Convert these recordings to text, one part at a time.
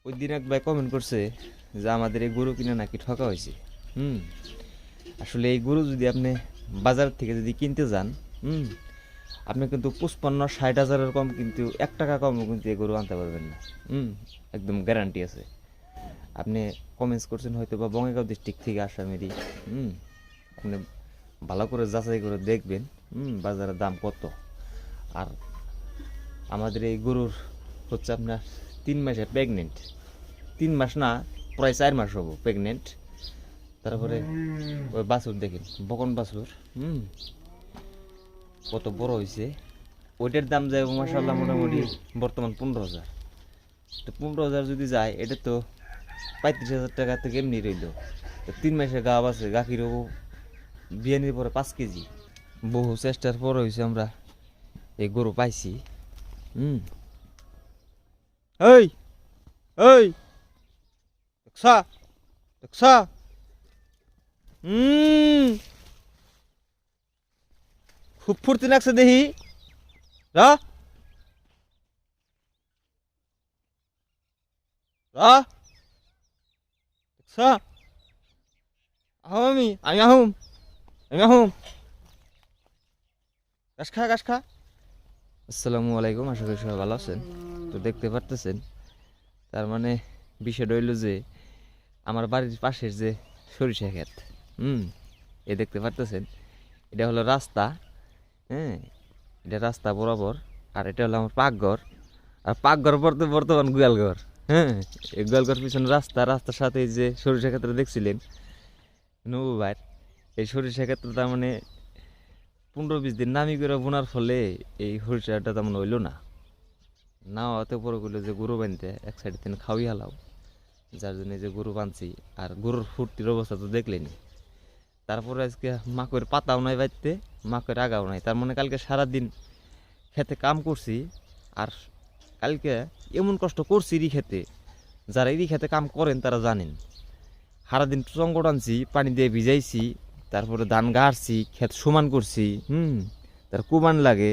ওই দিন এক ভাই কমেন্ট করছে যে আমাদের এই গরু কিনে নাকি ঠকা হয়েছে। হুম আসলে এই গরু যদি আপনি বাজার থেকে যদি কিনতে যান, হুম আপনি কিন্তু 55-60 হাজারের কম কিন্তু 1 টাকা কমও কিন্তু এই গরু আনতে পারবেন না। হুম একদম গ্যারান্টি আছে। আপনি কমেন্টস করছেন হয়তো বা বঙ্গাইগাঁও ডিস্ট্রিক্ট থেকে আসামেরই। হুম আপনি ভালো করে যাচাই করে দেখবেন বাজারের দাম কত। আর আমাদের এই গরুর হচ্ছে আপনার 3 মাসে প্রেগনেন্ট, 3 মাস না, প্রায় 4 মাস হবো প্রেগনেন্ট। তারপরে ওই বাছুর দেখেন, বকন বাছুর, কত বড় হয়েছে। ওইটার দাম যায় মাসাল্লাহ মোটামুটি বর্তমান 15,000। তো 15,000 যদি যায়, এটা তো 35,000 টাকা থেকে এমনি রইল। তো 3 মাসে গাব আছে, গাখিরও বিয়ানির পরে 5 কেজি। বহু চেষ্টার পর হয়েছে আমরা এই গরু পাইছি। হুম এই এই দেখছা দেখছা খুব ফুর্তি লাগছে দেখি। রা রা দেখছা আহম আমি আহম আমি আহম ঘাস খা ঘাস খা। আসসালামু আলাইকুম, আশা করি সবাই ভালো আছেন। তো দেখতে পারতেছেন, তার মানে বিষয়টা হইল যে আমার বাড়ির পাশের যে সরিষা ক্ষেত, হুম এ দেখতে পারতেছেন, এটা হলো রাস্তা। হ্যাঁ, এটা রাস্তা বরাবর। আর এটা হলো আমার পাকঘর। আর পাকঘর পড়তে বর্তমান গোয়ালঘর। হ্যাঁ, এই গোয়ালঘর পিছনে রাস্তা, রাস্তার সাথে এই যে সরিষা ক্ষেত্রে দেখছিলেন নবু ভাইয়ের, এই সরিষা ক্ষেত্রে তার মানে 15-20 দিন নামি করে বোনার ফলে এই সরিষাটা তেমন হইলো না। না হতে পরে গেলো যে গরু বানতে এক সাইডে তিনি খাওয়াই হালাও, যার জন্য যে গরু বানছি। আর গরুর ফুর্তির অবস্থা তো দেখলেনি। তারপরে আজকে মাকের পাতাও নাই বাইতে, মাকের আগাও নাই, তার মানে কালকে সারাদিন খেতে কাম করছি। আর কালকে এমন কষ্ট করছি রি খেতে, যারা এই খেতে কাম করেন তারা জানেন। সারাদিন চঙ্গট আনছি, পানি দিয়ে ভিজাইছি, তারপরে ধান গাড়ছি, ক্ষেত সমান করছি। তার কুমান লাগে,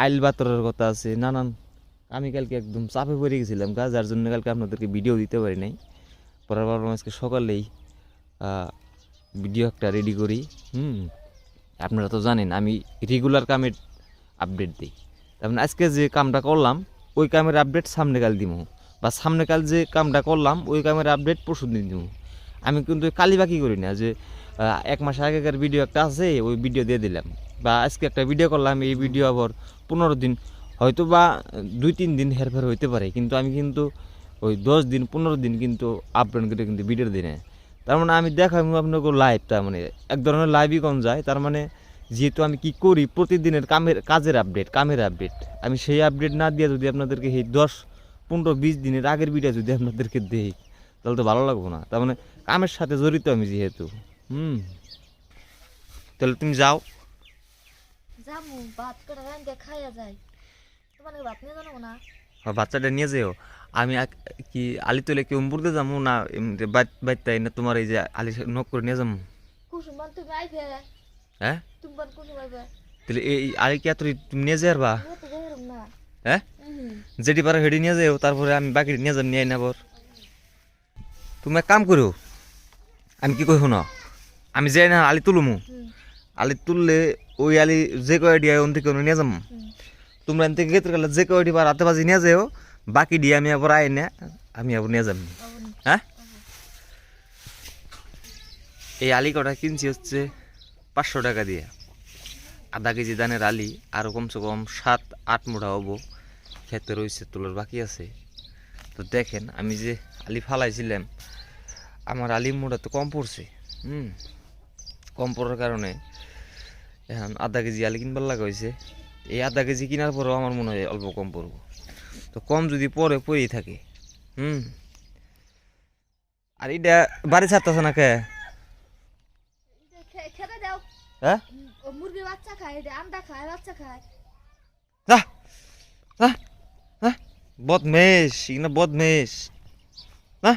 আইল বাতরের কথা আছে, নানান। আমি কালকে একদম চাপে পড়ে গেছিলাম গা, যার জন্য কালকে আপনাদেরকে ভিডিও দিতে পারি নাই। পরের বার আজকে সকালেই ভিডিও একটা রেডি করি। আপনারা তো জানেন আমি রেগুলার কামের আপডেট দিই। তার মানে আজকে যে কামটা করলাম ওই কামের আপডেট সামনে কাল দিব, বা সামনে কাল যে কামটা করলাম ওই কামের আপডেট পরশু দিন দিব। আমি কিন্তু কালি বাকি করি না যে 1 মাস আগেকার ভিডিও একটা আছে ওই ভিডিও দিয়ে দিলাম, বা আজকে একটা ভিডিও করলাম এই ভিডিও আবার 15 দিন, হয়তো বা 2-3 দিন হেরফের হইতে পারে, কিন্তু আমি কিন্তু ওই 10 দিন 15 দিন কিন্তু আপলোড করে কিন্তু ভিডিও দিই না। তার মানে আমি দেখাই আপনাকে লাইভ, তার মানে এক ধরনের লাইভই কম যায়। তার মানে যেহেতু আমি কি করি প্রতিদিনের কাজের আপডেট, কামের আপডেট, আমি সেই আপডেট না দিয়ে যদি আপনাদেরকে এই 10-15-20 দিনের আগের ভিডিও যদি আপনাদেরকে দেই, তাহলে তো ভালো লাগবো না। তার মানে কামের সাথে জড়িত আমি যেহেতু। তাহলে তুমি যাও। জামু ভাত করে রান্ধে খাইয়া যায়। তোমার ভাত নিয়ে জানো না? বাচ্চাটা নিয়ে যেও। আমি কি আলি তুলে কি উম্বুরতে যাবো না বাইতাই না, তোমার এই যে আলি নক করে নিয়ে যাবো। কুসুম বান তুমি আইবে। হ্যাঁ, তুমি বান কুসুম আইবে। তাহলে এই আলি কি তুমি নিয়ে যাই বা? নিয়ে তো যাইরম না। হ্যাঁ, যেটি পারো হেঁটে নিয়ে যাও, তারপরে আমি বাকি নিয়ে যাম, নিয়ে নেবর। তুমি এক কাম করো, আমি কি কই শোনো, আমি যাই না আলি তুলমু, আলি তুললে ওই আলি যে কয়টি ওন থেকে নিয়ে যাম। তোমরা এন থেকে গেতে গেলে যে কয়টি বা রাতে বাজি নিয়ে যাও, বাকি দিয়ে আমি আবার আই না, আমি আবার নিয়ে যাম। হ্যাঁ, এই আলি কটা কিনছি হচ্ছে 500 টাকা দিয়ে। আধা কেজি দানের আলি, আরও কমসে কম 7-8 মুঠা হবো। খেতে রয়েছে, তোলার বাকি আছে। তো দেখেন আমি যে আলি ফালাইছিলাম, আমার আলির মোটা তো কম পড়ছে। কম পড়ার কারণে এখন আধা কেজি আলি কিনবার লাগা হয়েছে। এই আধা কেজি কেনার পরেও আমার মনে হয় অল্প কম পড়বো। তো কম যদি পরে পরেই থাকে। আর এটা বাড়ি ছাড়তেছে না কে? খেতে দাও। হ্যাঁ, ও মুরগির বাচ্চা খায়, এটা আন্ডা খায়, বাচ্চা খায়। যা যা যা, বদমেশ এগুলো, বদমেশ। না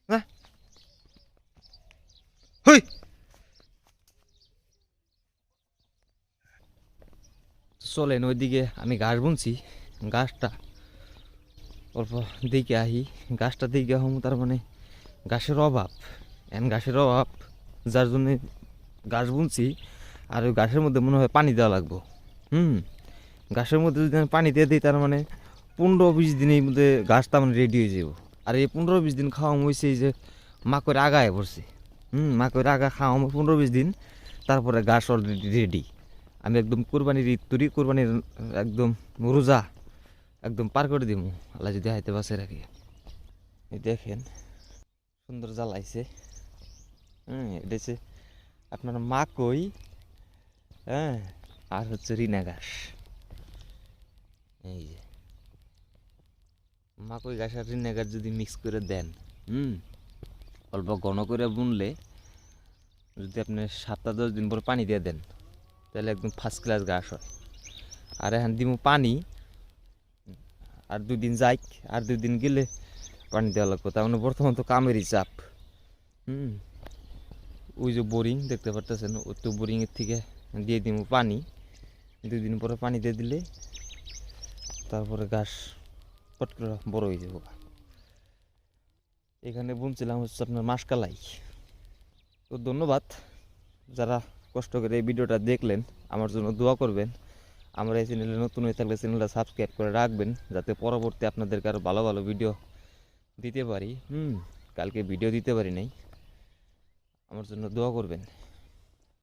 না, হুই। চলেন ওইদিকে, আমি ঘাস বুনছি, ঘাসটা অল্প দিকে আহি গাছটা দিকে হম, তার মানে ঘাসের অভাব, ঘাসের অভাব, যার জন্য ঘাস বুনছি। আর ওই ঘাসের মধ্যে মনে হয় পানি দেওয়া লাগবো। ঘাসের মধ্যে যদি আমি পানি দিয়ে দিই, তার মানে 15-20 দিনের মধ্যে ঘাস তার মানে রেডি হয়ে যাব। আর এই 15-20 দিন খাওয়া হয়েছে এই যে মাকড় আগায় পড়ছে। মাকড় আগা খাওয়া 15-20 দিন, তারপরে ঘাস অলরেডি রেডি। আমি একদম কোরবানির ঈদ তৈরি, কোরবানির একদম রোজা একদম পার করে দিব, আল্লাহ যদি হাইতে বাঁচে রাখি। এই দেখেন সুন্দর জ্বালাইছে। এটা হচ্ছে আপনার মাকই, আর হচ্ছে রিনা ঘাস। এই যে মাকই ঘাস আর রিনা ঘাস যদি মিক্স করে দেন, অল্প ঘন করে বুনলে, যদি আপনি 7-10 দিন পর পানি দিয়ে দেন, তাহলে একদম ফার্স্ট ক্লাস ঘাস হয়। আর এখন দিব পানি, আর 2 দিন যাই, আর 2 দিন গেলে পানি দেওয়া লাগবে। তার মানে বর্তমান তো কামেরই চাপ। ওই যে বোরিং দেখতে পারতেছেন, ওই তো বোরিংয়ের থেকে দিয়ে দিব পানি। 2 দিন পরে পানি দিয়ে দিলে তারপরে ঘাস পট করে বড় হয়ে যাবো। এখানে বুনছিলাম হচ্ছে আপনার মাসকালাই। তো ধন্যবাদ যারা কষ্ট করে এই ভিডিওটা দেখলেন, আমার জন্য দোয়া করবেন। আমার এই চ্যানেলে নতুন হয়ে থাকলে চ্যানেলটা সাবস্ক্রাইব করে রাখবেন, যাতে পরবর্তী আপনাদেরকে আরও ভালো ভালো ভিডিও দিতে পারি। কালকে ভিডিও দিতে পারি নাই, আমার জন্য দোয়া করবেন।